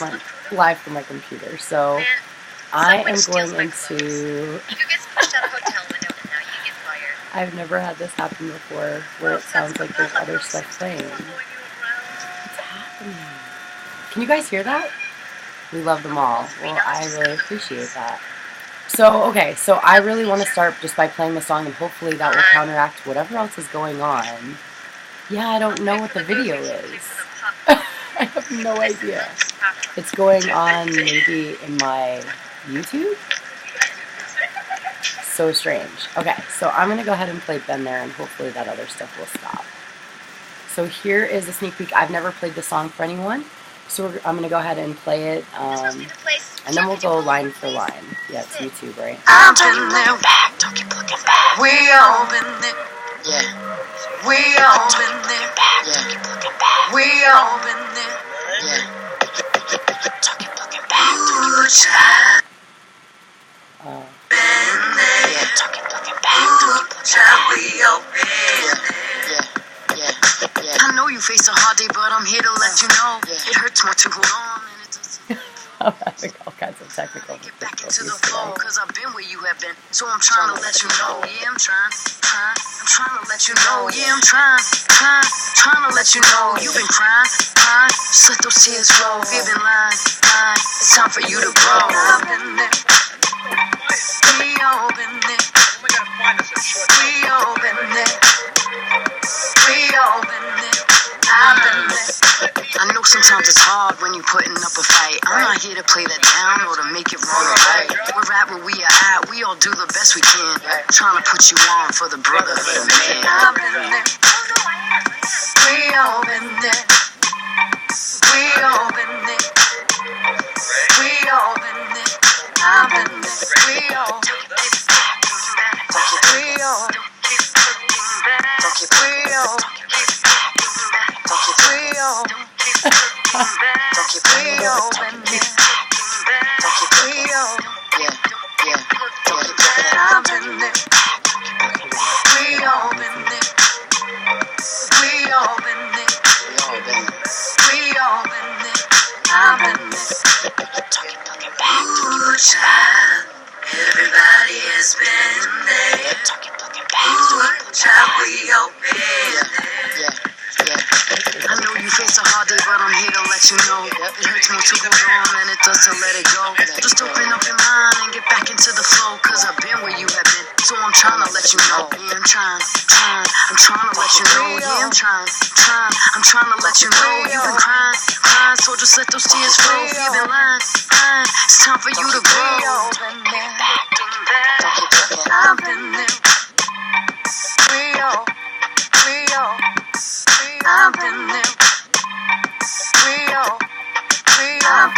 went live from my computer, so I am going into... You get pushed out a hotel window and now you get fired. I've never had this happen before, where it sounds like there's other stuff playing. What's happening? Can you guys hear that? We love them all. Well, I really appreciate that. So, okay, so I really want to start just by playing the song, and hopefully that will counteract whatever else is going on. Yeah, I don't know what the video is. I have no idea. It's going on maybe in my YouTube? So strange. Okay, so I'm going to go ahead and play Ben There, and hopefully that other stuff will stop. So here is a sneak peek. I've never played the song for anyone, so I'm going to go ahead and play it, and then we'll go line for line. Yeah, it's YouTube, right? I've been there, back, don't keep looking back. We all been there. Yeah. We all been there. Back, don't keep looking back. We all been there. Yeah. Don't keep looking back. Ooh, child. Been there. Yeah. Don't keep looking back. Ooh, child, we all been there. Yeah. I know you face a hard day, but I'm here to let you know it hurts more to hold on than it does to I'm having all kinds of technical get back into the flow, cause I've been where you have been. So I'm trying to let you know, yeah, I'm trying to let you know, yeah, I'm trying to let you know. You've been crying, just let those tears flow. If you've been lying, it's time for you to grow. I've been there, we all been there. We all been there, we all been there. I've been there. I know sometimes it's hard when you're putting up a fight. I'm not here to play that down or to make it wrong or right. We're at where we are at. We all do the best we can. Trying to put you on for the brotherhood of man. I've been there. We all been there. We all been there. We all been there. I've been there. We all. We all. We all. We all. We all been there. We all. I've been there. We all been there. We all been there. We all been there. I've been there. Ooh, child, everybody has been there. Ooh, child, we all been there. I know you face a hard day, but I'm here to let you know it hurts more to hold on than it does to let it go. Just open up your mind and get back into the flow, cause I've been where you have been. So I'm trying to let you know, yeah, I'm trying to let you know, yeah, I'm trying to let you know. You've been crying, so just let those tears flow. If you've been lying, it's time for you to grow. I've been there. We all. I've been there. We all. I've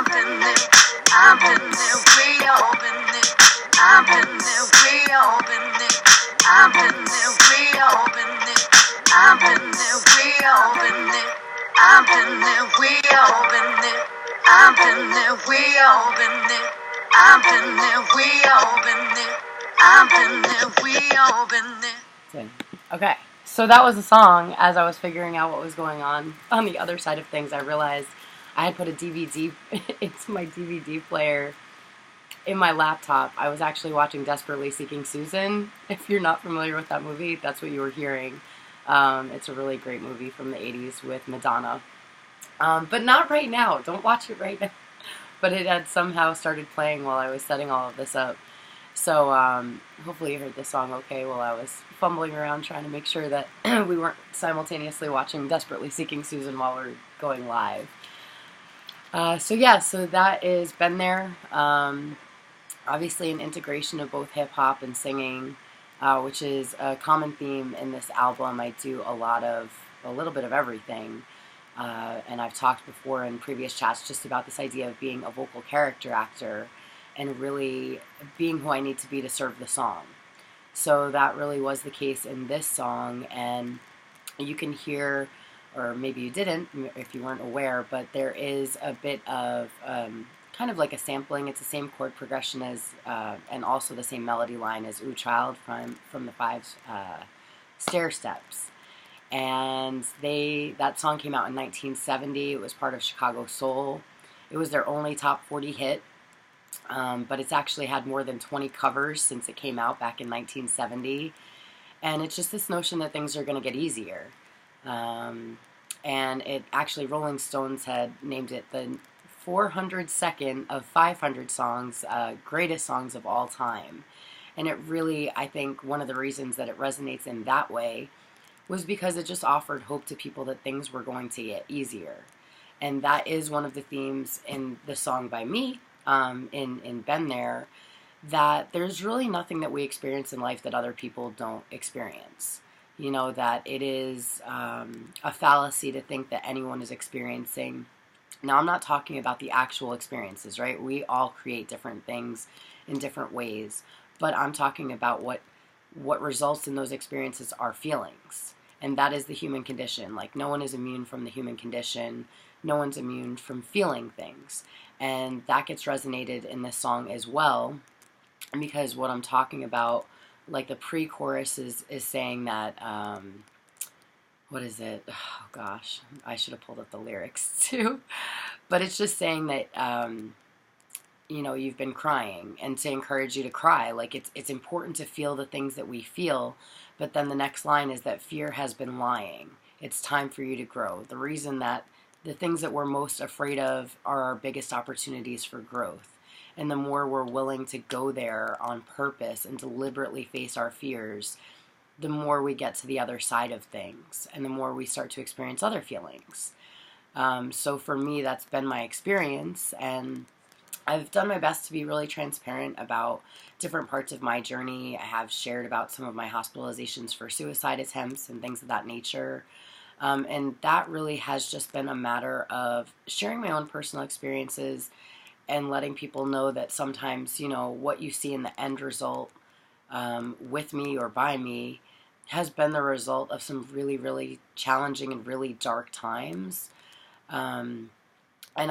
been there. I've been there. We all been there. I've been there. We all been there. I've been there. We all been there. I've been there. We all been there. I've been there. We all been there. I've been there. We all been there. I've been there. We all been there. I've been there. We all been there. Okay. So that was the song. As I was figuring out what was going on the other side of things, I realized I had put a DVD into my DVD player in my laptop. I was actually watching Desperately Seeking Susan. If you're not familiar with that movie, that's what you were hearing. It's a really great movie from the 80s with Madonna. But not right now. Don't watch it right now. But it had somehow started playing while I was setting all of this up. So hopefully you heard this song okay while I was fumbling around trying to make sure that we weren't simultaneously watching Desperately Seeking Susan while we're going live. So that is Ben There. Obviously an integration of both hip-hop and singing, which is a common theme in this album. I do a little bit of everything. And I've talked before in previous chats just about this idea of being a vocal character actor and really being who I need to be to serve the song. So that really was the case in this song, and you can hear, or maybe you didn't if you weren't aware, but there is a bit of kind of like a sampling. It's the same chord progression as, and also the same melody line as Ooh Child from the Five Stair Steps. And that song came out in 1970. It was part of Chicago Soul. It was their only top 40 hit, but it's actually had more than 20 covers since it came out back in 1970. And it's just this notion that things are going to get easier. Um, and it actually, Rolling Stones had named it the 402nd of 500 songs, greatest songs of all time. And it really, I think, one of the reasons that it resonates in that way was because it just offered hope to people that things were going to get easier. And that is one of the themes in the song by me, in Been There, that there's really nothing that we experience in life that other people don't experience. You know, that it is a fallacy to think that anyone is experiencing. Now, I'm not talking about the actual experiences, right? We all create different things in different ways, but I'm talking about what results in those experiences are feelings. And that is the human condition. Like, no one is immune from the human condition. No one's immune from feeling things. And that gets resonated in this song as well, because what I'm talking about, like the pre-chorus is saying that, what is it? Oh gosh, I should have pulled up the lyrics too. But it's just saying that, you know, you've been crying, and to encourage you to cry. Like, it's important to feel the things that we feel, but then the next line is that fear has been lying. It's time for you to grow. The reason that the things that we're most afraid of are our biggest opportunities for growth. And the more we're willing to go there on purpose and deliberately face our fears, the more we get to the other side of things, and the more we start to experience other feelings. So for me, that's been my experience, and I've done my best to be really transparent about different parts of my journey. I have shared about some of my hospitalizations for suicide attempts and things of that nature. And that really has just been a matter of sharing my own personal experiences and letting people know that sometimes, you know, what you see in the end result, with me or by me, has been the result of some really, really challenging and really dark times. And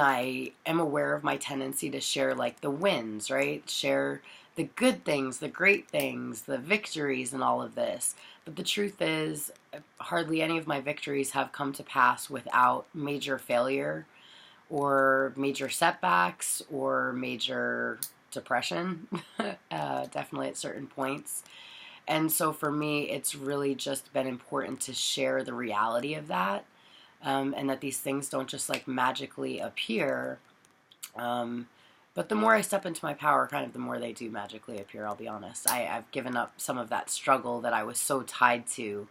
I am aware of my tendency to share, like, the wins, right? Share the good things, the great things, the victories, and all of this. But the truth is, hardly any of my victories have come to pass without major failure, or major setbacks, or major depression, definitely at certain points. And so for me, it's really just been important to share the reality of that, and that these things don't just, like, magically appear. But the more I step into my power, kind of the more they do magically appear, I'll be honest. I've given up some of that struggle that I was so tied to,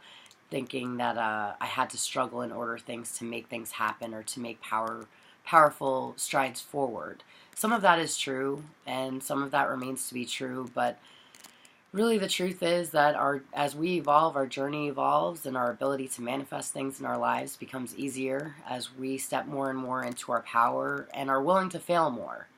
thinking that I had to struggle in order things to make things happen, or to make powerful strides forward. Some of that is true, and some of that remains to be true, but really the truth is that as we evolve, our journey evolves, and our ability to manifest things in our lives becomes easier as we step more and more into our power and are willing to fail more.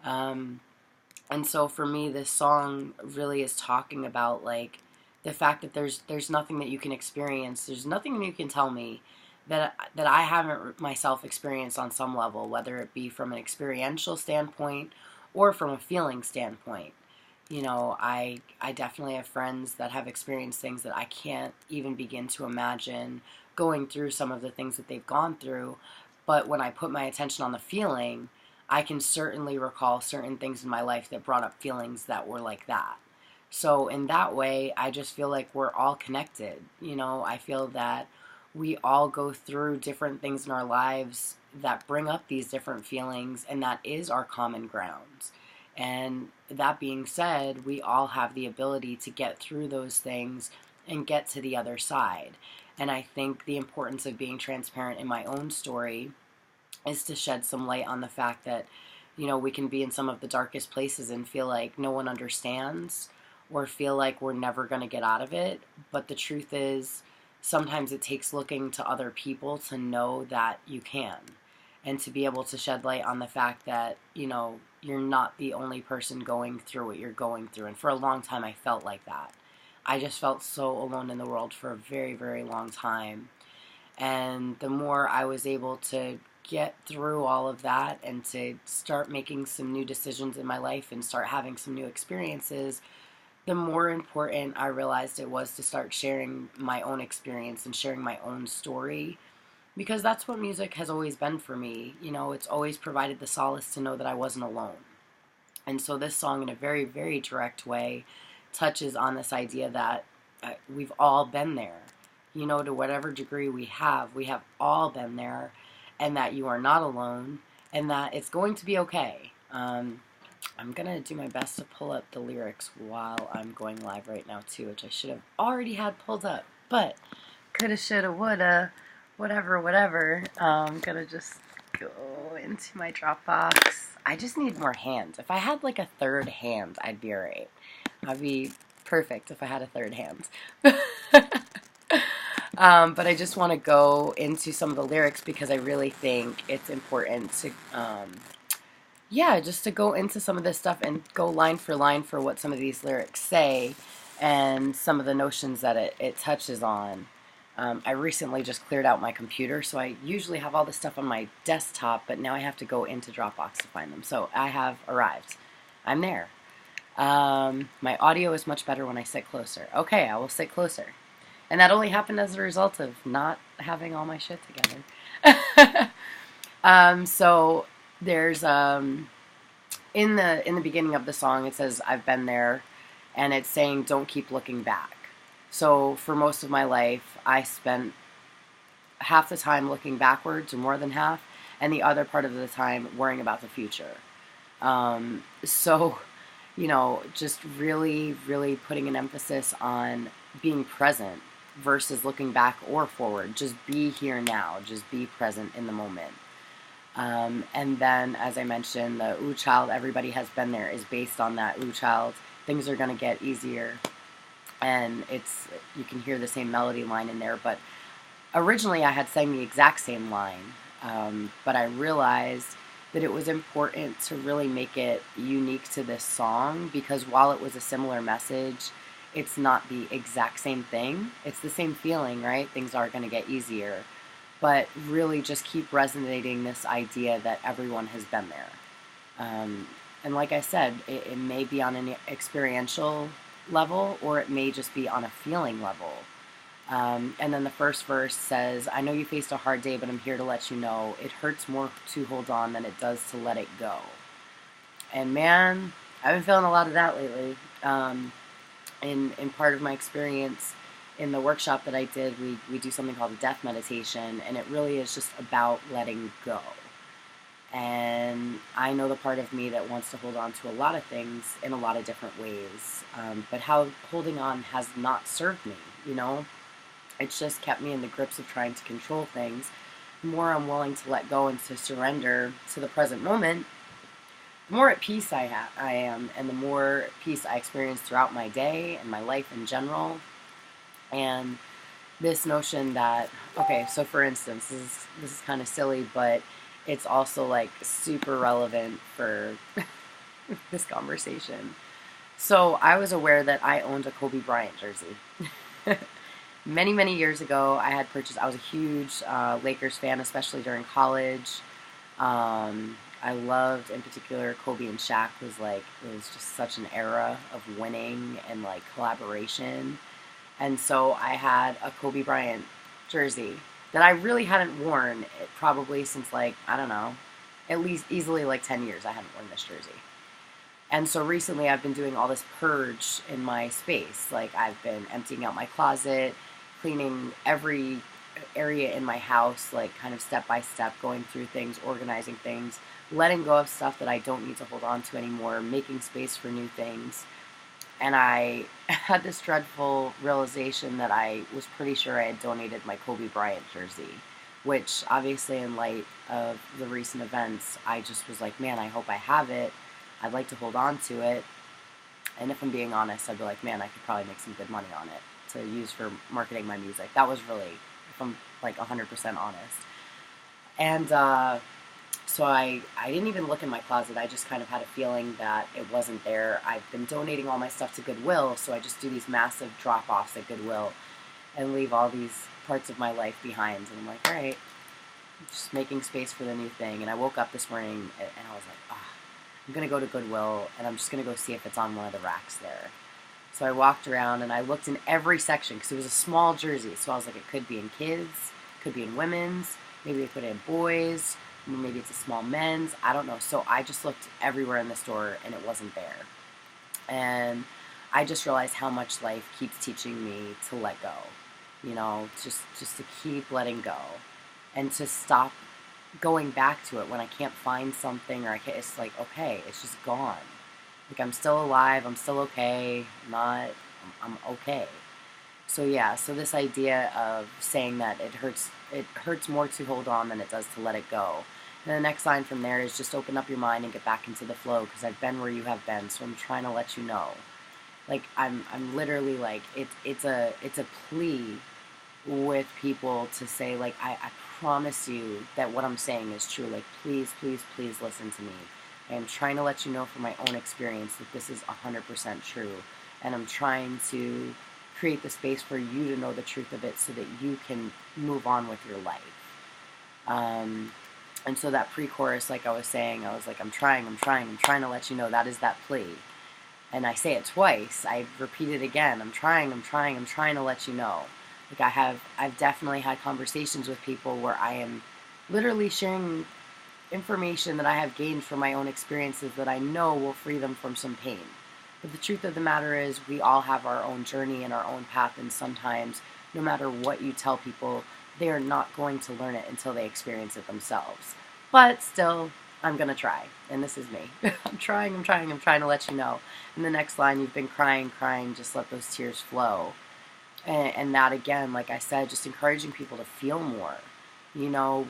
And so for me, this song really is talking about, like, the fact that there's nothing that you can experience, there's nothing that you can tell me that I haven't myself experienced on some level, whether it be from an experiential standpoint or from a feeling standpoint. You know, I definitely have friends that have experienced things that I can't even begin to imagine going through some of the things that they've gone through. But when I put my attention on the feeling, I can certainly recall certain things in my life that brought up feelings that were like that. So in that way, I just feel like we're all connected. You know, I feel that we all go through different things in our lives that bring up these different feelings, and that is our common ground. And that being said, we all have the ability to get through those things and get to the other side. And I think the importance of being transparent in my own story is to shed some light on the fact that, you know, we can be in some of the darkest places and feel like no one understands, or feel like we're never going to get out of it. But the truth is, sometimes it takes looking to other people to know that you can, and to be able to shed light on the fact that, you know, you're not the only person going through what you're going through. And for a long time, I felt like that. I just felt so alone in the world for a very, very long time. And the more I was able to get through all of that, and to start making some new decisions in my life, and start having some new experiences, the more important I realized it was to start sharing my own experience and sharing my own story, because that's what music has always been for me. You know, it's always provided the solace to know that I wasn't alone. And so this song, in a very, very direct way, touches on this idea that we've all been there. You know, to whatever degree we have all been there, and that you are not alone, and that it's going to be okay. I'm going to do my best to pull up the lyrics while I'm going live right now, too, which I should have already had pulled up. But coulda, shoulda, woulda, whatever. I'm going to just go into my Dropbox. I just need more hands. If I had like a third hand, I'd be alright. I'd be perfect if I had a third hand. But I just want to go into some of the lyrics because I really think it's important to, just to go into some of this stuff and go line for line for what some of these lyrics say and some of the notions that it touches on. I recently just cleared out my computer, so I usually have all this stuff on my desktop, but now I have to go into Dropbox to find them. So I have arrived. I'm there. My audio is much better when I sit closer. Okay, I will sit closer. And that only happened as a result of not having all my shit together. So there's in the beginning of the song it says I've been there, and it's saying don't keep looking back. So for most of my life I spent half the time looking backwards, or more than half, and the other part of the time worrying about the future. So you know, just really, really putting an emphasis on being present versus looking back or forward. Just be here now. Just be present in the moment. And then, as I mentioned, the Ooh Child, Everybody Has Been There, is based on that Ooh Child. Things are going to get easier. And you can hear the same melody line in there. But originally I had sang the exact same line. But I realized that it was important to really make it unique to this song, because while it was a similar message, it's not the exact same thing. It's the same feeling, right? Things are going to get easier. But really just keep resonating this idea that everyone has been there. And like I said, it may be on an experiential level, or it may just be on a feeling level. And then the first verse says, I know you faced a hard day, but I'm here to let you know it hurts more to hold on than it does to let it go. And man, I've been feeling a lot of that lately. In part of my experience in the workshop that I did, we do something called a death meditation, and it really is just about letting go. And I know the part of me that wants to hold on to a lot of things in a lot of different ways, but how holding on has not served me, you know? It's just kept me in the grips of trying to control things. The more I'm willing to let go and to surrender to the present moment, the more at peace I am, and the more peace I experience throughout my day and my life in general. And this notion that, okay, so for instance, this is kind of silly, but it's also like super relevant for this conversation. So I was aware that I owned a Kobe Bryant jersey. Many, many years ago, I was a huge Lakers fan, especially during college. I loved, in particular, Kobe and Shaq it was just such an era of winning and like collaboration. And so I had a Kobe Bryant jersey that I really hadn't worn probably since like, I don't know, at least easily like 10 years I hadn't worn this jersey. And so recently I've been doing all this purge in my space. Like I've been emptying out my closet, cleaning every area in my house, like kind of step by step, going through things, organizing things, letting go of stuff that I don't need to hold on to anymore, making space for new things. And I had this dreadful realization that I was pretty sure I had donated my Kobe Bryant jersey, which obviously in light of the recent events, I just was like, man, I hope I have it. I'd like to hold on to it. And if I'm being honest, I'd be like, man, I could probably make some good money on it to use for marketing my music. That was really, if I'm like 100% honest. And so I didn't even look in my closet. I just kind of had a feeling that it wasn't there. I've been donating all my stuff to Goodwill, so I just do these massive drop-offs at Goodwill and leave all these parts of my life behind. And I'm like, all right, just making space for the new thing. And I woke up this morning and I was like, I'm going to go to Goodwill and I'm just going to go see if it's on one of the racks there. So I walked around and I looked in every section because it was a small jersey. So I was like, it could be in kids, could be in women's, maybe they put it in boys, maybe it's a small men's. I don't know. So I just looked everywhere in the store and it wasn't there. And I just realized how much life keeps teaching me to let go. You know, just to keep letting go and to stop going back to it when I can't find something or I can't. It's like, okay, it's just gone. Like, I'm still alive, I'm still okay, I'm okay. So yeah, so this idea of saying that it hurts more to hold on than it does to let it go. And the next line from there is just open up your mind and get back into the flow because I've been where you have been, so I'm trying to let you know. Like, I'm literally like, it's a plea with people to say, like, I promise you that what I'm saying is true. Like, please, please, please listen to me. I'm trying to let you know from my own experience that this is 100% true. And I'm trying to create the space for you to know the truth of it so that you can move on with your life. And so that pre-chorus, like I was saying, I was like, I'm trying to let you know. That is that plea. And I say it twice. I repeat it again. I'm trying to let you know. Like, I've definitely had conversations with people where I am literally sharing information that I have gained from my own experiences that I know will free them from some pain. But the truth of the matter is we all have our own journey and our own path, and sometimes no matter what you tell people, they are not going to learn it until they experience it themselves. But still, I'm going to try. And this is me. I'm trying to let you know. In the next line, you've been crying, just let those tears flow. And that, again, like I said, just encouraging people to feel more. You know,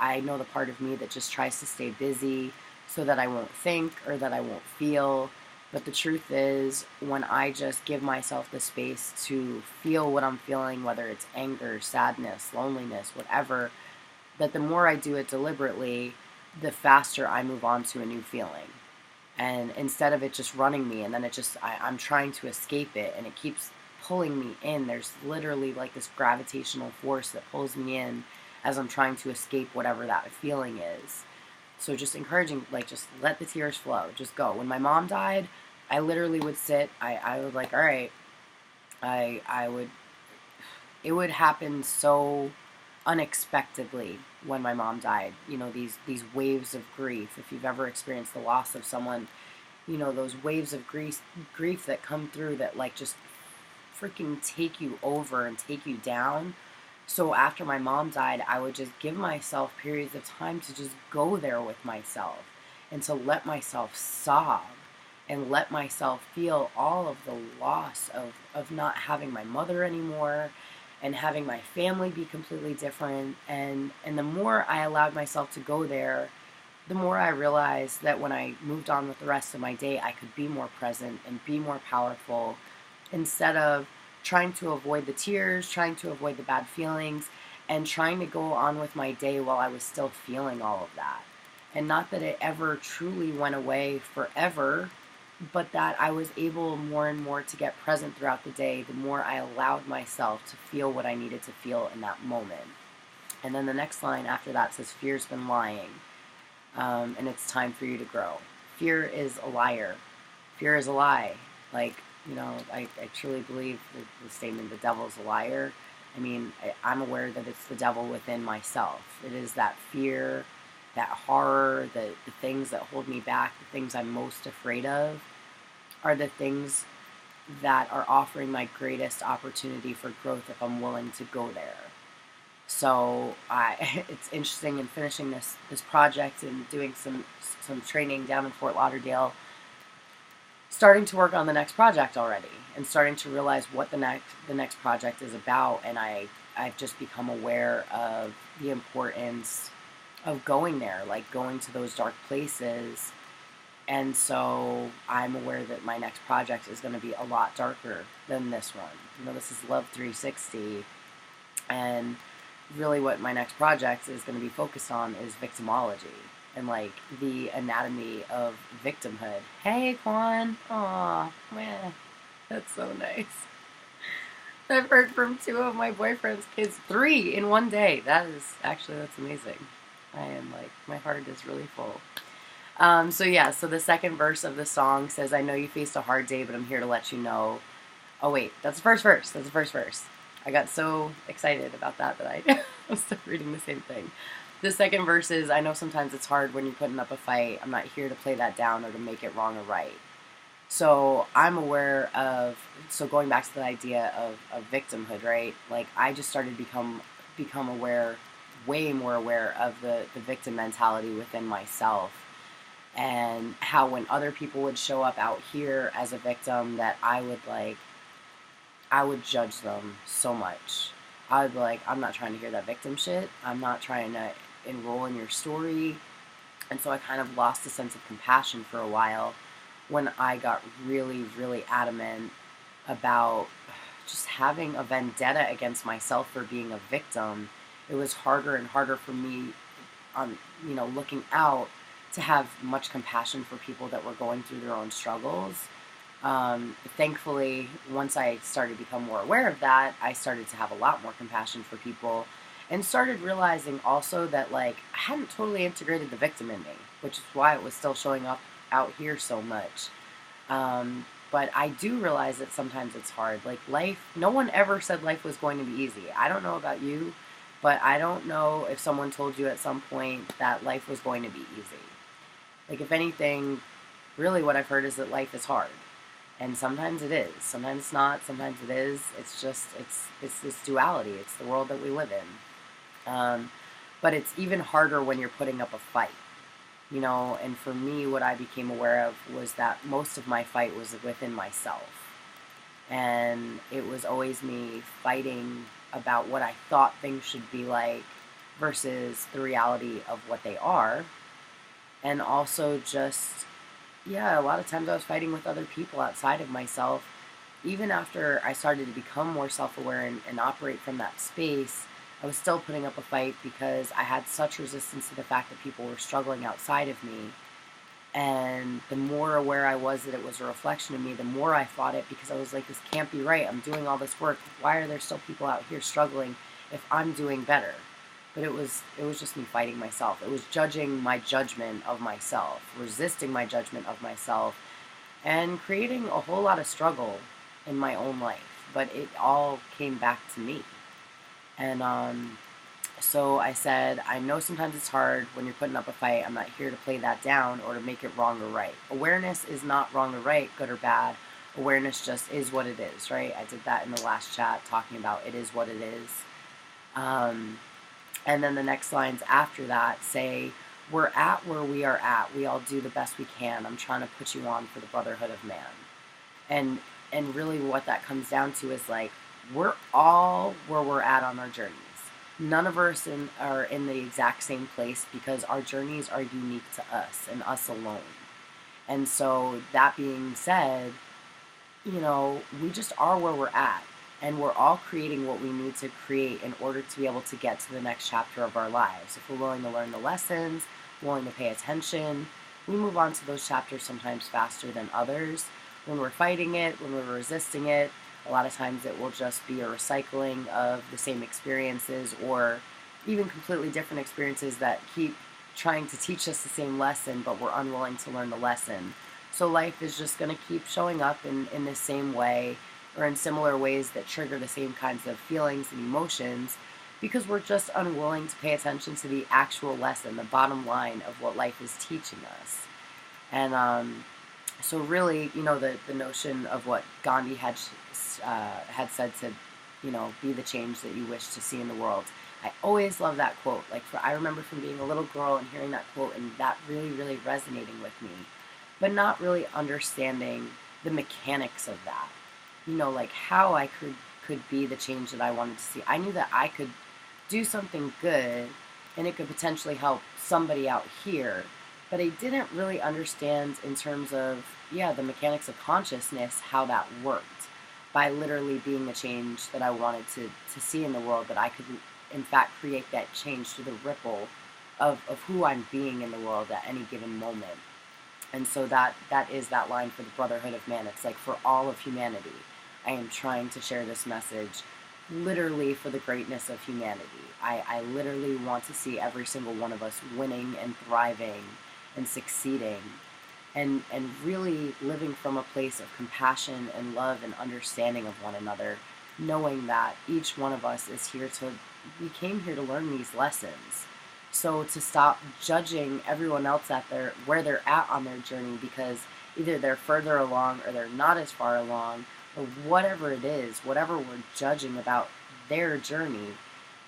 I know the part of me that just tries to stay busy so that I won't think or that I won't feel. But the truth is, when I just give myself the space to feel what I'm feeling, whether it's anger, sadness, loneliness, whatever, that the more I do it deliberately, the faster I move on to a new feeling. And instead of it just running me, and then I'm trying to escape it, and it keeps pulling me in. There's literally like this gravitational force that pulls me in as I'm trying to escape whatever that feeling is. So just encouraging, like, just let the tears flow. Just go. When my mom died, I literally would sit, I would like, all right, it would happen so unexpectedly when my mom died. You know, these waves of grief. If you've ever experienced the loss of someone, you know, those waves of grief that come through that, like, just freaking take you over and take you down. So after my mom died, I would just give myself periods of time to just go there with myself and to let myself sob and let myself feel all of the loss of not having my mother anymore and having my family be completely different. And the more I allowed myself to go there, the more I realized that when I moved on with the rest of my day, I could be more present and be more powerful instead of trying to avoid the tears, trying to avoid the bad feelings, and trying to go on with my day while I was still feeling all of that. And not that it ever truly went away forever, but that I was able more and more to get present throughout the day the more I allowed myself to feel what I needed to feel in that moment. And then the next line after that says, fear's been lying, and it's time for you to grow. Fear is a liar. Fear is a lie. Like, you know, I truly believe the statement, the devil's a liar. I mean, I'm aware that it's the devil within myself. It is that fear, that horror, the things that hold me back, the things I'm most afraid of are the things that are offering my greatest opportunity for growth if I'm willing to go there. So it's interesting in finishing this project and doing some training down in Fort Lauderdale, starting to work on the next project already and starting to realize what the next project is about. And I've just become aware of the importance of going there, like going to those dark places. And so I'm aware that my next project is going to be a lot darker than this one. You know, this is Love 360. And really what my next project is going to be focused on is victimology and, like, the anatomy of victimhood. Hey, Quan. Aw, man. That's so nice. I've heard from 2 of my boyfriend's kids, 3 in one day. That's amazing. I am, like, my heart is really full. So the second verse of the song says, I know you faced a hard day, but I'm here to let you know Oh wait, that's the first verse. That's the first verse. I got so excited about that I was still reading the same thing. The second verse is, I know sometimes it's hard when you're putting up a fight. I'm not here to play that down or to make it wrong or right. So I'm aware of, so going back to the idea of victimhood, right? Like I just started become aware, way more aware of the victim mentality within myself, and how when other people would show up out here as a victim, that I would judge them so much. I would be like, I'm not trying to hear that victim shit. I'm not trying to enroll in your story. And so I kind of lost a sense of compassion for a while when I got really, really adamant about just having a vendetta against myself for being a victim. It was harder and harder for me on, looking out, to have much compassion for people that were going through their own struggles. Thankfully, once I started to become more aware of that, I started to have a lot more compassion for people, and started realizing also that like I hadn't totally integrated the victim in me, which is why it was still showing up out here so much. But I do realize that sometimes it's hard. Like life, no one ever said life was going to be easy. I don't know about you, but I don't know if someone told you at some point that life was going to be easy. Like if anything, really what I've heard is that life is hard. And sometimes it is. Sometimes it's not. Sometimes it is. It's just, it's this duality. It's the world that we live in. But it's even harder when you're putting up a fight. And for me, what I became aware of was that most of my fight was within myself. And it was always me fighting about what I thought things should be like versus the reality of what they are. And also just, yeah, a lot of times I was fighting with other people outside of myself. Even after I started to become more self-aware and operate from that space, I was still putting up a fight because I had such resistance to the fact that people were struggling outside of me. And the more aware I was that it was a reflection of me, the more I fought it, because I was like, this can't be right. I'm doing all this work. Why are there still people out here struggling if I'm doing better? But it was just me fighting myself. It was judging my judgment of myself, resisting my judgment of myself, and creating a whole lot of struggle in my own life. But it all came back to me. And so I said, I know sometimes it's hard when you're putting up a fight. I'm not here to play that down or to make it wrong or right. Awareness is not wrong or right, good or bad. Awareness just is what it is, right? I did that in the last chat, talking about it is what it is. And then the next lines after that say, we're at where we are at. We all do the best we can. I'm trying to put you on for the brotherhood of man. And really what that comes down to is like, we're all where we're at on our journeys. None of us are in the exact same place, because our journeys are unique to us and us alone. And so that being said, we just are where we're at. And we're all creating what we need to create in order to be able to get to the next chapter of our lives. If we're willing to learn the lessons, willing to pay attention, we move on to those chapters sometimes faster than others. When we're fighting it, when we're resisting it, a lot of times it will just be a recycling of the same experiences, or even completely different experiences that keep trying to teach us the same lesson, but we're unwilling to learn the lesson. So life is just going to keep showing up in the same way, or in similar ways that trigger the same kinds of feelings and emotions, because we're just unwilling to pay attention to the actual lesson, the bottom line of what life is teaching us. And so really, the notion of what Gandhi had said to, be the change that you wish to see in the world. I always love that quote. I remember from being a little girl and hearing that quote, and that really, really resonating with me, but not really understanding the mechanics of that. How I could be the change that I wanted to see. I knew that I could do something good and it could potentially help somebody out here, but I didn't really understand in terms of, the mechanics of consciousness, how that worked. By literally being the change that I wanted to see in the world, that I could, in fact, create that change through the ripple of who I'm being in the world at any given moment. And so that is that line for the brotherhood of man. It's like, for all of humanity, I am trying to share this message literally for the greatness of humanity. I literally want to see every single one of us winning and thriving and succeeding. and really living from a place of compassion and love and understanding of one another, knowing that each one of us is here to, we came here to learn these lessons. So to stop judging everyone else at their, where they're at on their journey, because either they're further along or they're not as far along, or whatever it is, whatever we're judging about their journey,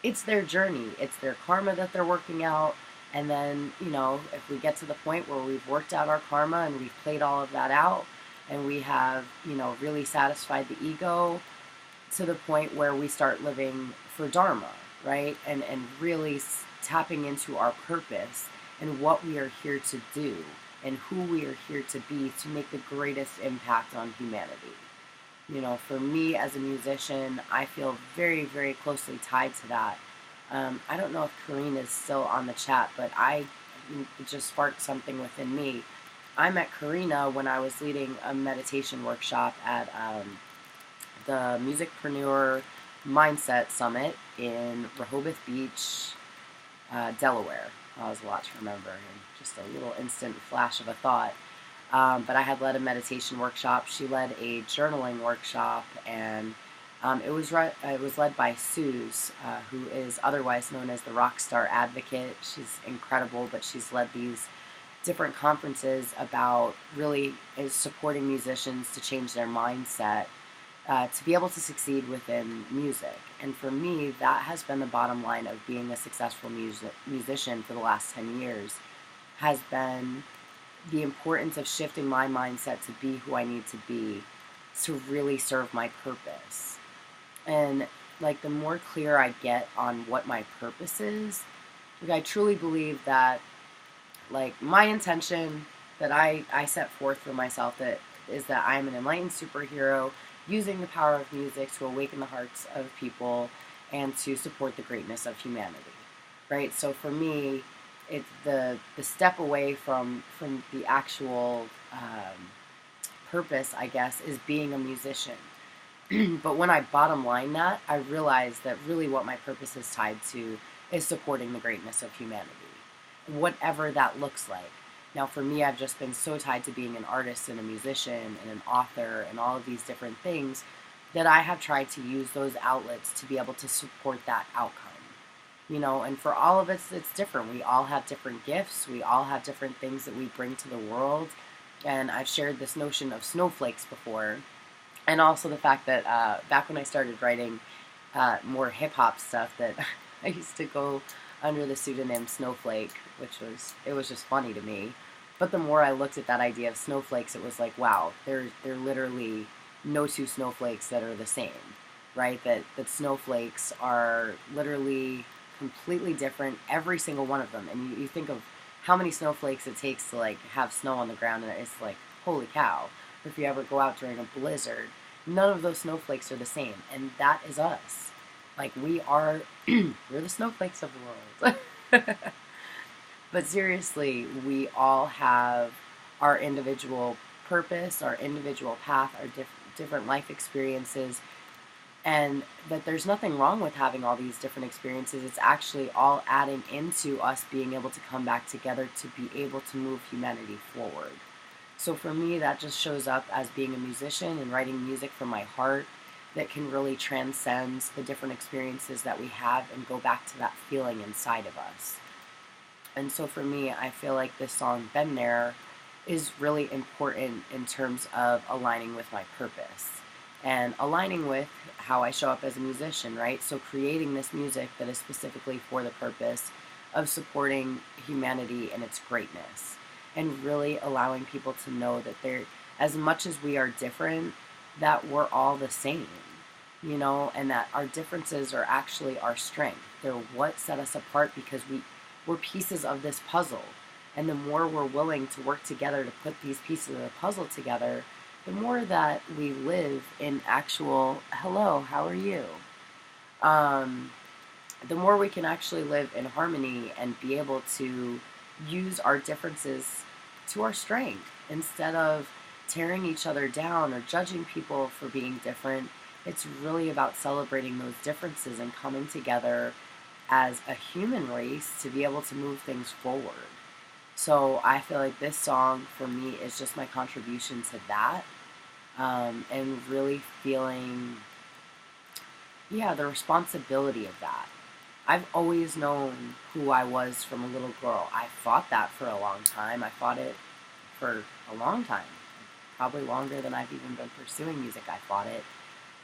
it's their journey. It's their karma that they're working out. And then, you know, if we get to the point where we've worked out our karma and we've played all of that out and we have, you know, really satisfied the ego to the point where we start living for dharma, right? And really tapping into our purpose and what we are here to do and who we are here to be to make the greatest impact on humanity. You know, for me as a musician, I feel very, very closely tied to that. I don't know if Kareen is still on the chat, but it just sparked something within me. I met Karina when I was leading a meditation workshop at the Musicpreneur Mindset Summit in Rehoboth Beach, Delaware. That was a lot to remember, and just a little instant flash of a thought. But I had led a meditation workshop. She led a journaling workshop, and it was led by Suze, who is otherwise known as the Rockstar Advocate. She's incredible, but she's led these different conferences about really supporting musicians to change their mindset to be able to succeed within music. And for me, that has been the bottom line of being a successful musician for the last 10 years, has been the importance of shifting my mindset to be who I need to be to really serve my purpose. And like the more clear I get on what my purpose is, like I truly believe that like my intention that I set forth for myself that is that I'm an enlightened superhero using the power of music to awaken the hearts of people and to support the greatness of humanity, right? So for me, it's the step away from the actual purpose, I guess, is being a musician. But when I bottom line that, I realized that really what my purpose is tied to is supporting the greatness of humanity, whatever that looks like. Now, for me, I've just been so tied to being an artist and a musician and an author and all of these different things that I have tried to use those outlets to be able to support that outcome. You know, and for all of us, it's different. We all have different gifts. We all have different things that we bring to the world. And I've shared this notion of snowflakes before. And also the fact that back when I started writing more hip-hop stuff, that I used to go under the pseudonym Snowflake, it was just funny to me. But the more I looked at that idea of snowflakes, it was like, wow, there literally no two snowflakes that are the same, right? That snowflakes are literally completely different, every single one of them. And you think of how many snowflakes it takes to like have snow on the ground, and it's like, holy cow. If you ever go out during a blizzard, none of those snowflakes are the same. And that is us. Like we are, we're the snowflakes of the world. But seriously, we all have our individual purpose, our individual path, our different life experiences, and that there's nothing wrong with having all these different experiences. It's actually all adding into us being able to come back together to be able to move humanity forward. So for me, that just shows up as being a musician and writing music from my heart that can really transcend the different experiences that we have and go back to that feeling inside of us. And so for me, I feel like this song, Been There, is really important in terms of aligning with my purpose and aligning with how I show up as a musician, right? So creating this music that is specifically for the purpose of supporting humanity and its greatness, and really allowing people to know that they're, as much as we are different, that we're all the same, you know, and that our differences are actually our strength. They're what set us apart, because we're pieces of this puzzle. And the more we're willing to work together to put these pieces of the puzzle together, the more that we live in actual, hello, how are you? The more we can actually live in harmony and be able to use our differences to our strength instead of tearing each other down or judging people for being different. It's really about celebrating those differences and coming together as a human race to be able to move things forward. So I feel like this song for me is just my contribution to that, and really feeling, yeah, the responsibility of that. I've always known who I was from a little girl. I fought that for a long time. I fought it for a long time, probably longer than I've even been pursuing music. I fought it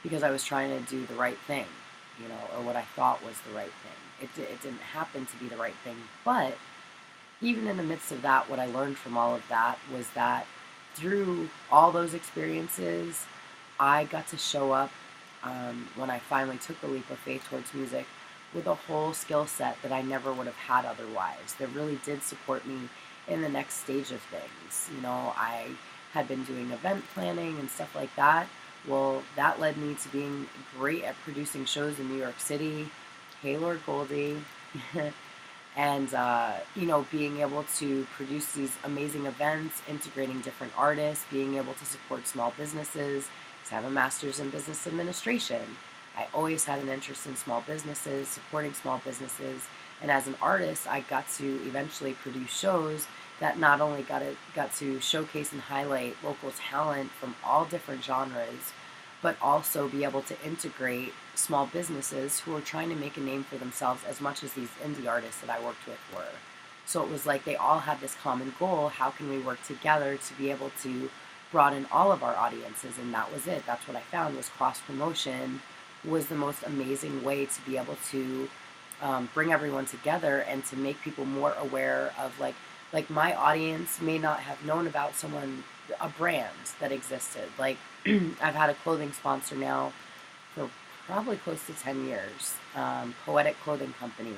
because I was trying to do the right thing, or what I thought was the right thing. It didn't happen to be the right thing, but even in the midst of that, what I learned from all of that was that through all those experiences, I got to show up, when I finally took the leap of faith towards music, with a whole skill set that I never would have had otherwise, that really did support me in the next stage of things. I had been doing event planning and stuff like that. Well, that led me to being great at producing shows in New York City. Hey, Lord Goldie. And being able to produce these amazing events, integrating different artists, being able to support small businesses. I have a master's in business administration. I always had an interest in small businesses, supporting small businesses, and as an artist, I got to eventually produce shows that not only got to showcase and highlight local talent from all different genres, but also be able to integrate small businesses who are trying to make a name for themselves as much as these indie artists that I worked with were. So it was like they all had this common goal. How can we work together to be able to broaden all of our audiences? And that was it. That's what I found was cross promotion was the most amazing way to be able to bring everyone together and to make people more aware of like my audience may not have known about a brand that existed. Like I've had a clothing sponsor now for probably close to 10 years, Poetic Clothing Company.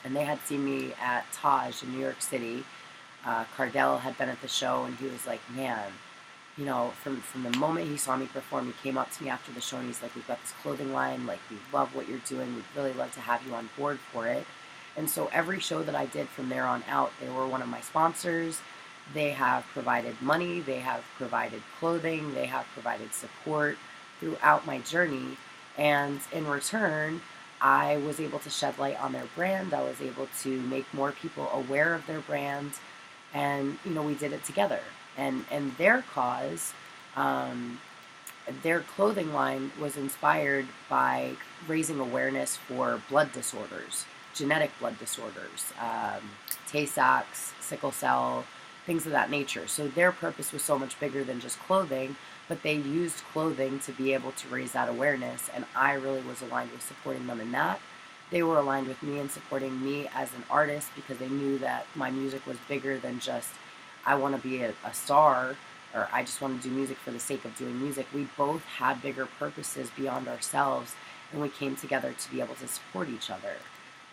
And they had seen me at Taj in New York City. Cardell had been at the show, and he was like, man, from the moment he saw me perform, he came up to me after the show, and he's like, we've got this clothing line, like, we love what you're doing, we'd really love to have you on board for it. And so every show that I did from there on out, they were one of my sponsors. They have provided money, they have provided clothing, they have provided support throughout my journey. And in return, I was able to shed light on their brand. I was able to make more people aware of their brand. And, we did it together. And their cause, their clothing line was inspired by raising awareness for blood disorders, genetic blood disorders, Tay-Sachs, sickle cell, things of that nature. So their purpose was so much bigger than just clothing, but they used clothing to be able to raise that awareness, and I really was aligned with supporting them in that. They were aligned with me and supporting me as an artist because they knew that my music was bigger than just, I want to be a star, or I just want to do music for the sake of doing music. We both had bigger purposes beyond ourselves, and we came together to be able to support each other.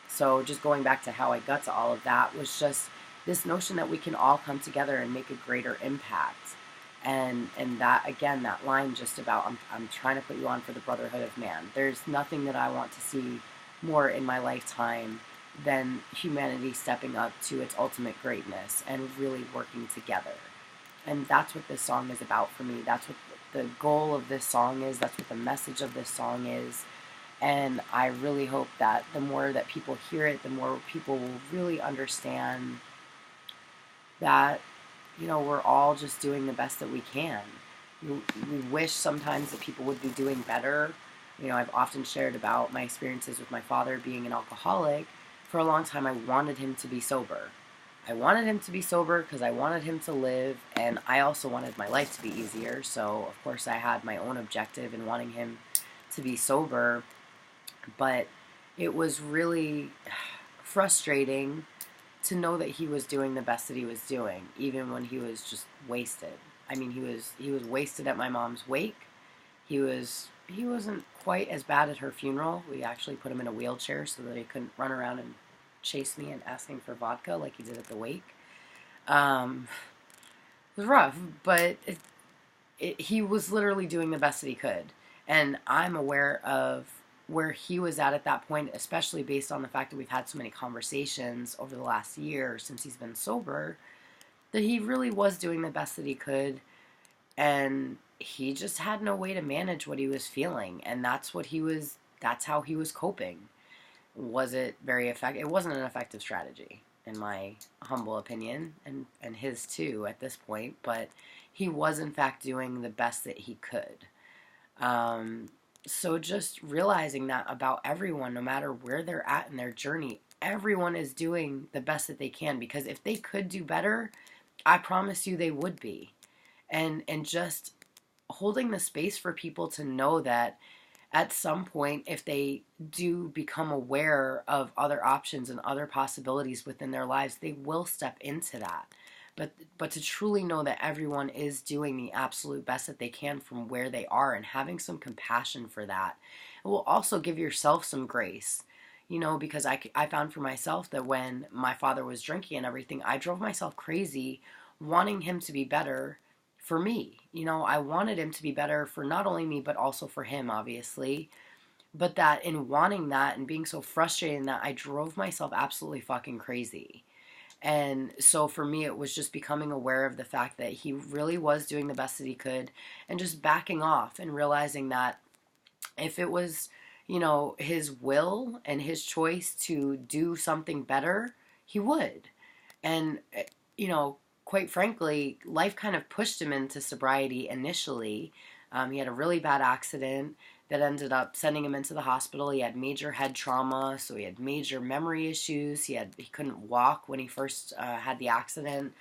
So just going back to how I got to all of that was just this notion that we can all come together and make a greater impact. And that, again, that line just about, I'm trying to put you on for the brotherhood of man. There's nothing that I want to see more in my lifetime than humanity stepping up to its ultimate greatness and really working together. And that's what this song is about for me. That's what the goal of this song is. That's what the message of this song is. And I really hope that the more that people hear it, the more people will really understand that, we're all just doing the best that we can. We wish sometimes that people would be doing better. I've often shared about my experiences with my father being an alcoholic. For a long time, I wanted him to be sober. I wanted him to be sober because I wanted him to live, and I also wanted my life to be easier. So, of course, I had my own objective in wanting him to be sober. But it was really frustrating to know that he was doing the best that he was doing, even when he was just wasted. I mean, he was wasted at my mom's wake. He wasn't quite as bad at her funeral. We actually put him in a wheelchair so that he couldn't run around and chase me and asking for vodka like he did at the wake. It was rough, but he was literally doing the best that he could. And I'm aware of where he was at that point, especially based on the fact that we've had so many conversations over the last year since he's been sober, that he really was doing the best that he could, and he just had no way to manage what he was feeling, and that's how he was coping. Was it very effective? It wasn't an effective strategy. in my humble opinion, and his too at this point, but he was in fact doing the best that he could. So just realizing that about everyone, no matter where they're at in their journey, everyone is doing the best that they can, because if they could do better, I promise you they would be. And just holding the space for people to know that at some point, if they do become aware of other options and other possibilities within their lives, they will step into that. But to truly know that everyone is doing the absolute best that they can from where they are, and having some compassion for that, it will also give yourself some grace. Because I found for myself that when my father was drinking and everything, I drove myself crazy wanting him to be better for me. I wanted him to be better for not only me, but also for him, obviously. But that in wanting that and being so frustrated in that, I drove myself absolutely fucking crazy. And so for me, it was just becoming aware of the fact that he really was doing the best that he could, and just backing off and realizing that if it was, his will and his choice to do something better, he would. And, quite frankly, life kind of pushed him into sobriety initially. He had a really bad accident that ended up sending him into the hospital. He had major head trauma, so he had major memory issues. He couldn't walk when he first had the accident.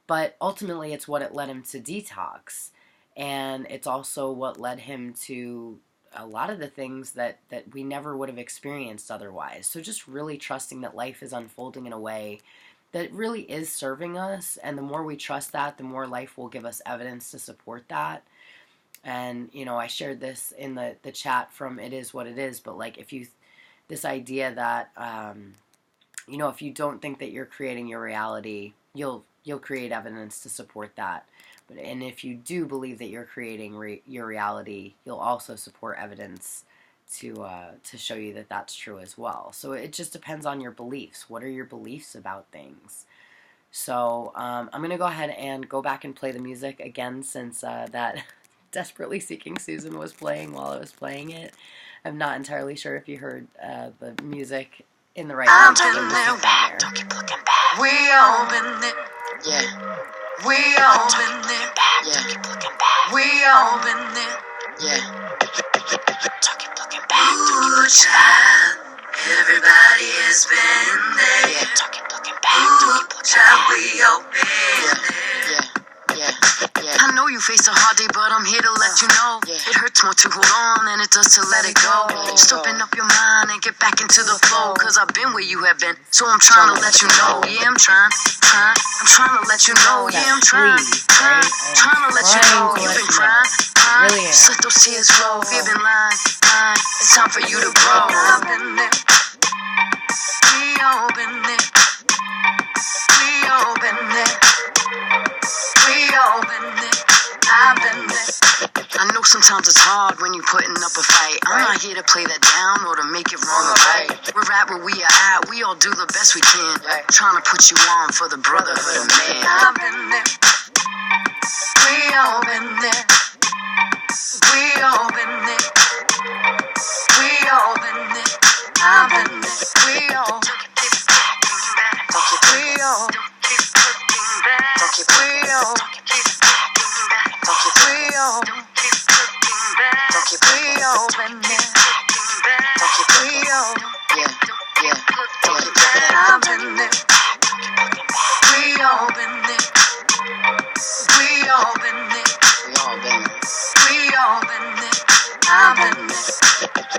But ultimately, it's what it led him to detox. And it's also what led him to a lot of the things that we never would have experienced otherwise. So just really trusting that life is unfolding in a way that really is serving us, and the more we trust that, the more life will give us evidence to support that. And, I shared this in the chat from It Is What It Is, but this idea that, if you don't think that you're creating your reality, you'll create evidence to support that. And if you do believe that you're creating your reality, you'll also support evidence to show you that that's true as well. So it just depends on your beliefs. What are your beliefs about things? So I'm going to go ahead and go back and play the music again, since that Desperately Seeking Susan was playing while I was playing it. I'm not entirely sure if you heard the music in the right way. Don't keep looking back. We all been there. Yeah. We all been there. Yeah. Don't keep looking back. We all been there. Yeah. Don't keep looking back. Ooh, child. Everybody has been there. Yeah. Don't keep looking back. Ooh, child, we all been there. Yeah. I know you face a hard day, but I'm here to let you know. It hurts more to hold on than it does to let it go. Just open up your mind and get back into the flow, cause I've been where you have been, so I'm trying to let you know. Yeah, I'm trying to let you know. Yeah, I'm trying to let you know. You've been crying, just let those tears flow. If you've been lying, it's time for you to grow. I've been there. We all been there. We all been there. We all been there. I've been there. I know sometimes it's hard when you're putting up a fight. I'm not here to play that down or to make it wrong or right. We're at where we are at. We all do the best we can. Trying to put you on for the brotherhood of man. I've been there. We all been there. We all been there. We all been there. I've been there. We all. We all. We all. We all. We all been there. We all. I've been there. We all been there. We all been there. We all been there. I've been there.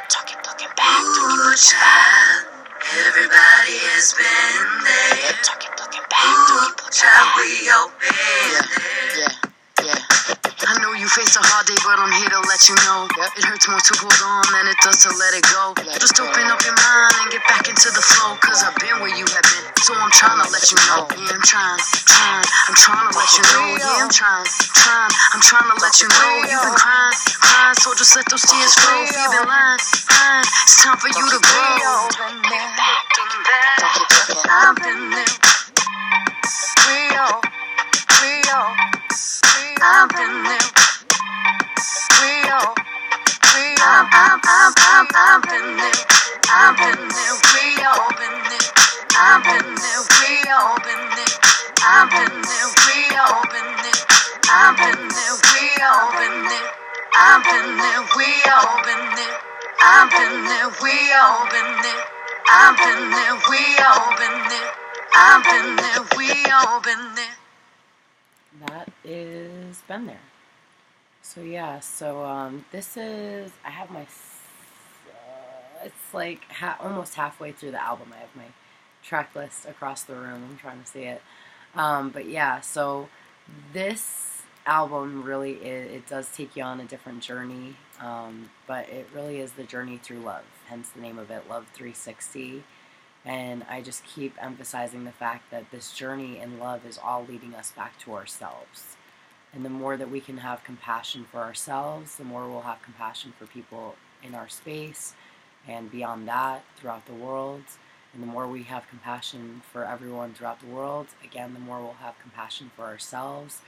Don't keep looking back. Ooh, child. Everybody has been there. Don't keep looking back. Ooh, child, we all been there. I know you face a hard day, but I'm here to let you know. It hurts more to hold on than it does to let it go. Just open up your mind and get back into the flow, cause I've been where you have been, so I'm trying to let you know. Yeah, I'm trying to let you know. Yeah, I'm trying to let you know. You've been crying, so just let those tears flow. If you've been lying, it's time for you to grow. I've been there. We all. I've been there. We all. I've been there. We all been there. I've been there. We been there, we all been there. I've been there, we all been there. I've been there, we all been there. I've been there, we all been there. That is Been There. So yeah, so this is, I have my, it's like almost halfway through the album. I have my track list across the room. I'm trying to see it. But yeah, so this album really it does take you on a different journey, but it really is the journey through love, hence the name of it, Love 360. And I just keep emphasizing the fact that this journey in love is all leading us back to ourselves. And the more that we can have compassion for ourselves, the more we'll have compassion for people in our space and beyond that throughout the world. And the more we have compassion for everyone throughout the world, again, the more we'll have compassion for ourselves.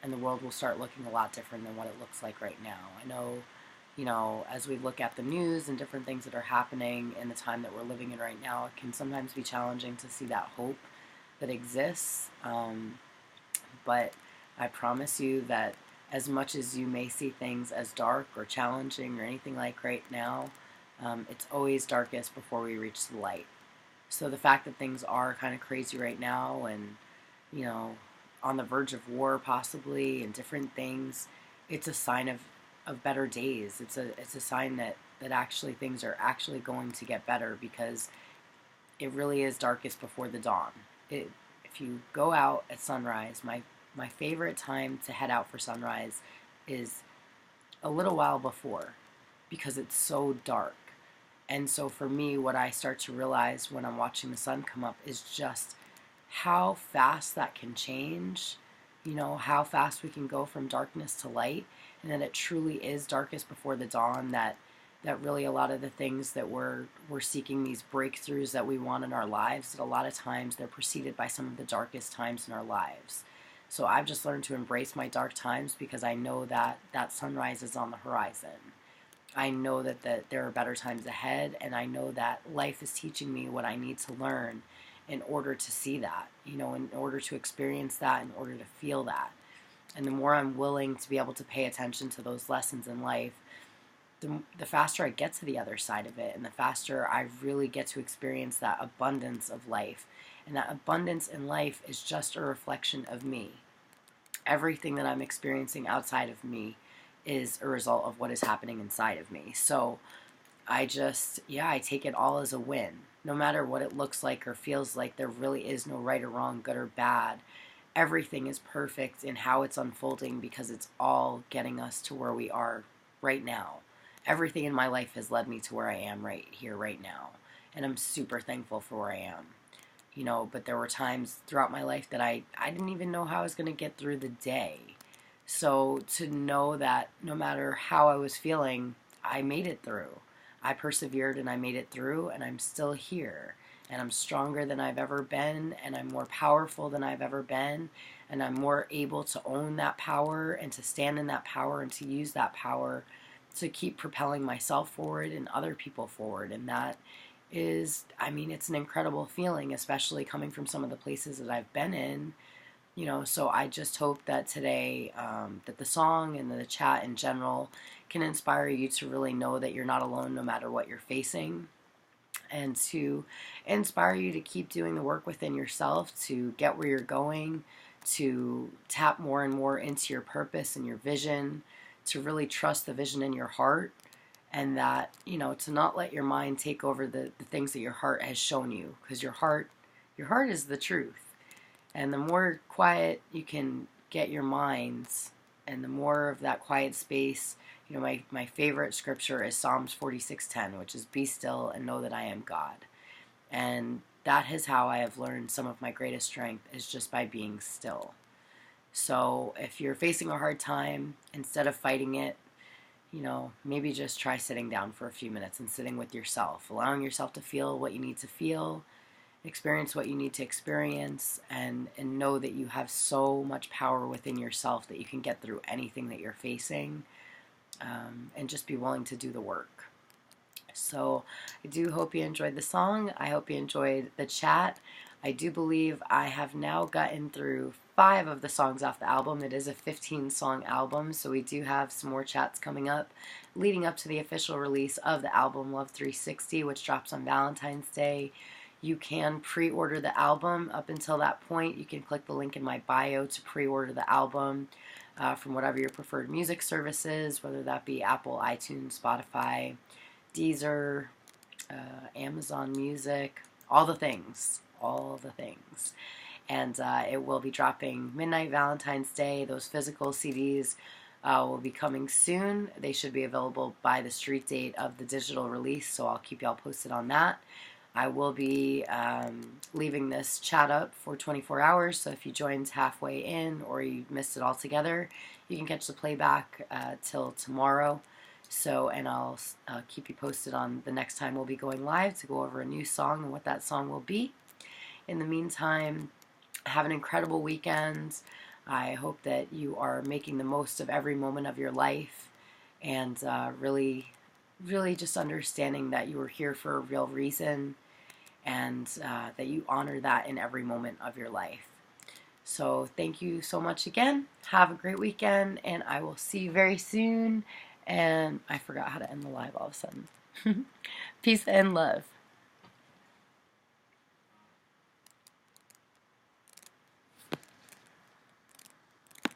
And the world will start looking a lot different than what it looks like right now. I know, as we look at the news and different things that are happening in the time that we're living in right now, it can sometimes be challenging to see that hope that exists. But I promise you that as much as you may see things as dark or challenging or anything like right now, it's always darkest before we reach the light. So the fact that things are kind of crazy right now and, on the verge of war possibly and different things, it's a sign of better days. It's a sign that actually things are actually going to get better, because it really is darkest before the dawn. If you go out at sunrise, my favorite time to head out for sunrise is a little while before, because it's so dark. And so for me, what I start to realize when I'm watching the sun come up is just how fast that can change, how fast we can go from darkness to light, and that it truly is darkest before the dawn, that really a lot of the things that we're seeking, these breakthroughs that we want in our lives, that a lot of times they're preceded by some of the darkest times in our lives. So I've just learned to embrace my dark times, because I know that sunrise is on the horizon. I know that there are better times ahead, and I know that life is teaching me what I need to learn in order to see that, in order to experience that, in order to feel that. And the more I'm willing to be able to pay attention to those lessons in life, the faster I get to the other side of it, and the faster I really get to experience that abundance of life. And that abundance in life is just a reflection of me. Everything that I'm experiencing outside of me is a result of what is happening inside of me. So I take it all as a win. No matter what it looks like or feels like, there really is no right or wrong, good or bad. Everything is perfect in how it's unfolding, because it's all getting us to where we are right now. Everything in my life has led me to where I am right here, right now. And I'm super thankful for where I am. But there were times throughout my life that I didn't even know how I was going to get through the day. So to know that no matter how I was feeling, I made it through. I persevered and I made it through, and I'm still here. And I'm stronger than I've ever been, and I'm more powerful than I've ever been, and I'm more able to own that power and to stand in that power and to use that power to keep propelling myself forward and other people forward. And that is, it's an incredible feeling, especially coming from some of the places that I've been in. So I just hope that today, that the song and the chat in general can inspire you to really know that you're not alone no matter what you're facing, and to inspire you to keep doing the work within yourself to get where you're going, to tap more and more into your purpose and your vision, to really trust the vision in your heart, and that, to not let your mind take over the things that your heart has shown you, because your heart is the truth. And the more quiet you can get your minds, and the more of that quiet space, my favorite scripture is Psalms 46:10, which is, "Be still and know that I am God." And that is how I have learned some of my greatest strength, is just by being still. So if you're facing a hard time, instead of fighting it, maybe just try sitting down for a few minutes and sitting with yourself, allowing yourself to feel what you need to feel, experience what you need to experience, and know that you have so much power within yourself that you can get through anything that you're facing, and just be willing to do the work. So I do hope you enjoyed the song. I hope you enjoyed the chat. I do believe I have now gotten through 5 of the songs off the album. It is a 15-song album, so we do have some more chats coming up leading up to the official release of the album Love 360, which drops on Valentine's Day. You can pre-order the album up until that point. You can click the link in my bio to pre-order the album from whatever your preferred music service is, whether that be Apple, iTunes, Spotify, Deezer, Amazon Music, all the things. And it will be dropping midnight Valentine's Day. Those physical CDs will be coming soon. They should be available by the street date of the digital release, so I'll keep y'all posted on that. I will be leaving this chat up for 24 hours, so if you joined halfway in or you missed it altogether, you can catch the playback till tomorrow. So, and I'll keep you posted on the next time we'll be going live to go over a new song and what that song will be. In the meantime, have an incredible weekend. I hope that you are making the most of every moment of your life and really just understanding that you were here for a real reason and that you honor that in every moment of your life. So thank you so much again. Have a great weekend, and I will see you very soon. And I forgot how to end the live all of a sudden. Peace and love.